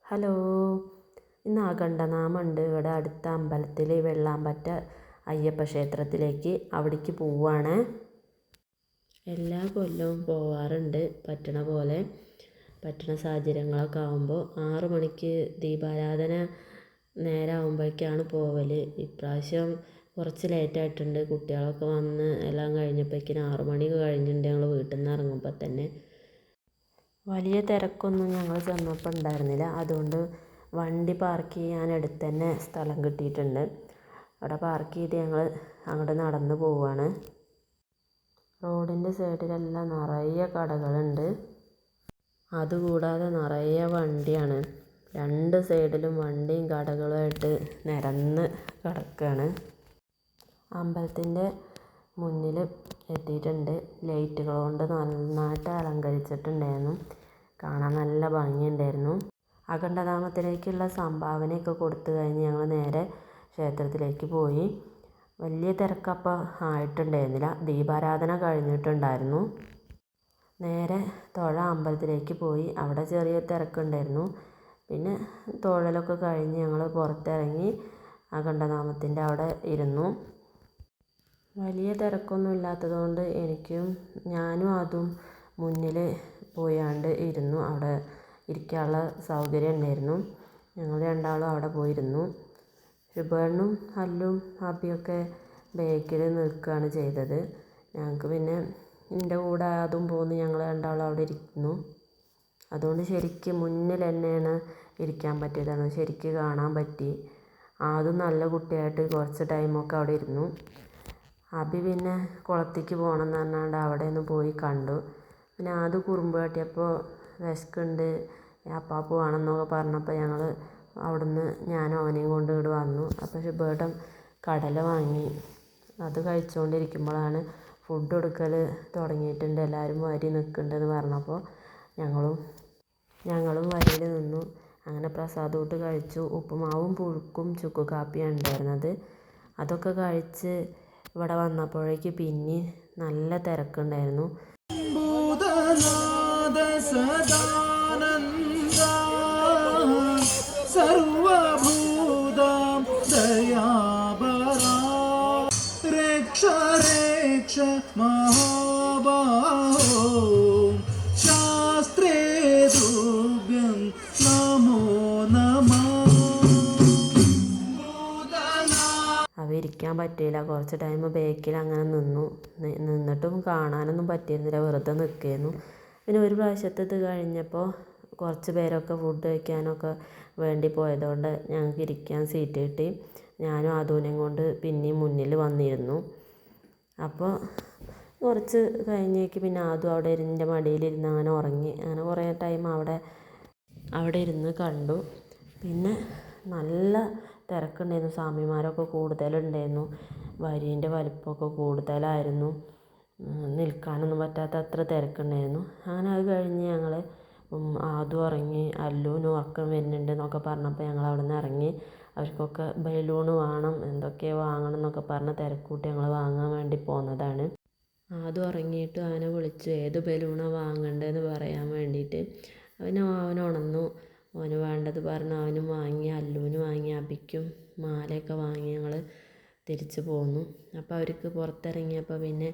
Hello, ഇന്ന് ആകണ്ഠനാമുണ്ട് ഇവിടെ അടുത്ത അമ്പലത്തിൽ വെള്ളാമ്പറ്റ അയ്യപ്പ ക്ഷേത്രത്തിലേക്ക്. അവിടേക്ക് പോവുകയാണ്. എല്ലാ കൊല്ലവും പോവാറുണ്ട് പറ്റണ പോലെ. പറ്റണ സാഹചര്യങ്ങളൊക്കെ ആകുമ്പോൾ 6 മണിക്ക് ദീപാരാധന നേരമാകുമ്പോഴേക്കാണ് പോവൽ. ഇപ്രാവശ്യം കുറച്ച് ലേറ്റായിട്ടുണ്ട്. കുട്ടികളൊക്കെ വന്ന് എല്ലാം കഴിഞ്ഞപ്പോഴേക്കിനും 6 മണി കഴിഞ്ഞിട്ടുണ്ട്. ഞങ്ങൾ വീട്ടിൽ നിന്ന് ഇറങ്ങുമ്പോൾ തന്നെ വലിയ തിരക്കൊന്നും ഞങ്ങൾ ചെന്നപ്പോൾ ഉണ്ടായിരുന്നില്ല. അതുകൊണ്ട് വണ്ടി പാർക്ക് ചെയ്യാൻ അടുത്ത് തന്നെ സ്ഥലം കിട്ടിയിട്ടുണ്ട്. അവിടെ പാർക്ക് ചെയ്ത് ഞങ്ങൾ അങ്ങോട്ട് നടന്ന് പോവുകയാണ്. റോഡിൻ്റെ സൈഡിലെല്ലാം നിറയെ കടകളുണ്ട്. അതുകൂടാതെ നിറയെ വണ്ടിയാണ്. 2 സൈഡിലും വണ്ടിയും കടകളുമായിട്ട് നിരന്ന് കിടക്കുകയാണ്. അമ്പലത്തിൻ്റെ മുന്നിൽ എത്തിയിട്ടുണ്ട്. ലൈറ്റുകൾ കൊണ്ട് നന്നായിട്ട് അലങ്കരിച്ചിട്ടുണ്ടായിരുന്നു. കാണാൻ നല്ല ഭംഗിയുണ്ടായിരുന്നു. അഖണ്ഡനാമത്തിലേക്കുള്ള സംഭാവനയൊക്കെ കൊടുത്തു കഴിഞ്ഞ് ഞങ്ങൾ നേരെ ക്ഷേത്രത്തിലേക്ക് പോയി. വലിയ തിരക്കപ്പോൾ ആയിട്ടുണ്ടായിരുന്നില്ല. ദീപാരാധന കഴിഞ്ഞിട്ടുണ്ടായിരുന്നു. നേരെ അമ്പലത്തിലേക്ക് പോയി. അവിടെ ചെറിയ തിരക്കുണ്ടായിരുന്നു. പിന്നെ തൊഴലൊക്കെ കഴിഞ്ഞ് ഞങ്ങൾ പുറത്തിറങ്ങി അഖണ്ഡനാമത്തിൻ്റെ അവിടെ ഇരുന്നു. വലിയ തിരക്കൊന്നും ഇല്ലാത്തതുകൊണ്ട് ഞാനും അതും മുന്നിൽ പോയാണ്ട് ഇരുന്നു. അവിടെ ഇരിക്കാനുള്ള സൗകര്യം ഉണ്ടായിരുന്നു. ഞങ്ങൾ രണ്ടാളും അവിടെ പോയിരുന്നു. ശുഭേണ്ണും അല്ലും അബിയൊക്കെ ബാക്കിൽ നിൽക്കുകയാണ് ചെയ്തത്. ഞങ്ങൾക്ക് പിന്നെ എൻ്റെ കൂടെ അതും പോന്ന് ഞങ്ങൾ രണ്ടാളും അവിടെ ഇരിക്കുന്നു. അതുകൊണ്ട് ശരിക്കും മുന്നിൽ തന്നെയാണ് ഇരിക്കാൻ പറ്റിയതാണ്. ശരിക്കും കാണാൻ പറ്റി. അതും നല്ല കുട്ടിയായിട്ട് കുറച്ച് ടൈമൊക്കെ അവിടെ ഇരുന്നു. അബി പിന്നെ കുളത്തേക്ക് പോകണം എന്ന് പറഞ്ഞാണ്ട് അവിടെ ഒന്ന് പോയി കണ്ടു. പിന്നെ അത് കുറുമ്പ് കാട്ടിയപ്പോൾ വിശക്കുണ്ട് അപ്പാപ്പ് വേണമെന്നൊക്കെ പറഞ്ഞപ്പോൾ ഞങ്ങൾ അവിടുന്ന് ഞാനും അവനെയും കൊണ്ട് ഇവിടെ വന്നു. അപ്പോൾ ശുഭേട്ടൻ കടല വാങ്ങി. അത് കഴിച്ചുകൊണ്ടിരിക്കുമ്പോഴാണ് ഫുഡ് കൊടുക്കൽ തുടങ്ങിയിട്ടുണ്ട്, എല്ലാവരും വരി നിൽക്കുന്നുണ്ടെന്ന് പറഞ്ഞപ്പോൾ ഞങ്ങളും വരിയിൽ നിന്നു. അങ്ങനെ പ്രസാദം ഊട്ട് കഴിച്ചു. ഉപ്പുമാവും പുഴുക്കും ചുക്ക് കാപ്പിയാണ് ഉണ്ടായിരുന്നത്. അതൊക്കെ കഴിച്ച് ഇവിടെ വന്നപ്പോഴേക്ക് പിന്നെ നല്ല തിരക്കുണ്ടായിരുന്നു. ഇരിക്കാൻ പറ്റിയില്ല. കുറച്ച് ടൈം ബാക്കിൽ അങ്ങനെ നിന്നിട്ടും കാണാനൊന്നും പറ്റിയിരുന്നില്ല. വെറുതെ നിൽക്കുകയായിരുന്നു. പിന്നെ ഒരു പ്രാവശ്യത്തെ കഴിഞ്ഞപ്പോൾ കുറച്ച് പേരൊക്കെ ഫുഡ് കഴിക്കാനൊക്കെ വേണ്ടി പോയതുകൊണ്ട് ഞങ്ങൾക്ക് ഇരിക്കാൻ സീറ്റ് കിട്ടി. ഞാനും അതുവിനെയും കൊണ്ട് പിന്നെയും മുന്നിൽ വന്നിരുന്നു. അപ്പോൾ കുറച്ച് കഴിഞ്ഞേക്ക് പിന്നെ അതും അവിടെ എൻ്റെ മടിയിലിരുന്ന് അങ്ങനെ ഉറങ്ങി. അങ്ങനെ കുറേ ടൈം അവിടെ ഇരുന്ന് കണ്ടു. പിന്നെ നല്ല തിരക്കുണ്ടായിരുന്നു. സ്വാമിമാരൊക്കെ കൂടുതലുണ്ടായിരുന്നു. വരീൻ്റെ വലിപ്പമൊക്കെ കൂടുതലായിരുന്നു. നിൽക്കാനൊന്നും പറ്റാത്ത അത്ര തിരക്കുണ്ടായിരുന്നു. അങ്ങനെ അത് കഴിഞ്ഞ് ഞങ്ങൾ അതും ഇറങ്ങി. അല്ലുവിന് ഉറക്കം വരുന്നുണ്ട് എന്നൊക്കെ പറഞ്ഞപ്പോൾ ഞങ്ങൾ അവിടെ നിന്ന് ഇറങ്ങി. അവർക്കൊക്കെ ബലൂൺ വേണം, എന്തൊക്കെയോ വാങ്ങണം എന്നൊക്കെ പറഞ്ഞ് തിരക്കൂട്ടി ഞങ്ങൾ വാങ്ങാൻ വേണ്ടി പോകുന്നതാണ്. അതും ഇറങ്ങിയിട്ട് അവനെ വിളിച്ചു ഏത് ബലൂണാണ് വാങ്ങേണ്ടതെന്ന് പറയാൻ വേണ്ടിയിട്ട്. അവൻ ഉണർന്നു. അവന് വേണ്ടത് പറഞ്ഞ് അവനും വാങ്ങി. അല്ലുവിന് വാങ്ങി. അബിക്കും മാലയൊക്കെ വാങ്ങി ഞങ്ങൾ തിരിച്ച് പോന്നു. അപ്പോൾ അവർക്ക് പുറത്തിറങ്ങിയപ്പോൾ പിന്നെ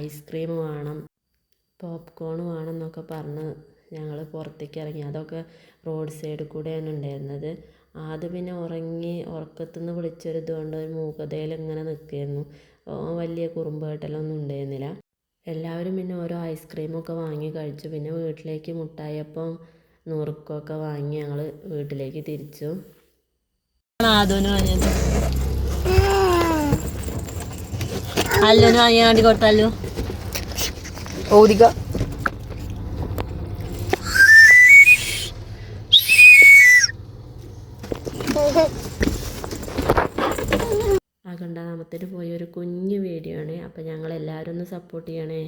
ഐസ്ക്രീം വേണം, പോപ്കോൺ വേണം എന്നൊക്കെ പറഞ്ഞ് ഞങ്ങൾ പുറത്തേക്ക് ഇറങ്ങി. അതൊക്കെ റോഡ് സൈഡിൽ കൂടെയാണ് ഉണ്ടായിരുന്നത്. ആദ്യം പിന്നെ ഉറക്കത്തിൽ നിന്ന് വിളിച്ചൊരിതുകൊണ്ട് മൂകതയിൽ ഇങ്ങനെ നിൽക്കുകയായിരുന്നു. വലിയ കുറുമ്പായിട്ടെല്ലൊന്നും ഉണ്ടായിരുന്നില്ല. എല്ലാവരും പിന്നെ ഓരോ ഐസ്ക്രീമൊക്കെ വാങ്ങി കഴിച്ചു. പിന്നെ വീട്ടിലേക്ക് മുട്ടായിയപ്പം നുറുക്കൊക്കെ വാങ്ങി ഞങ്ങൾ വീട്ടിലേക്ക് തിരിച്ചു. അല്ലുന് വാങ്ങിയ വേണ്ടി കൊടുത്തല്ലോ ഓദിക. അഖണ്ഡനാമത്തിന് പോയ ഒരു കുഞ്ഞു വീഡിയോ ആണ്. അപ്പോൾ ഞങ്ങൾ എല്ലാവരും ഒന്ന് സപ്പോർട്ട് ചെയ്യണേ.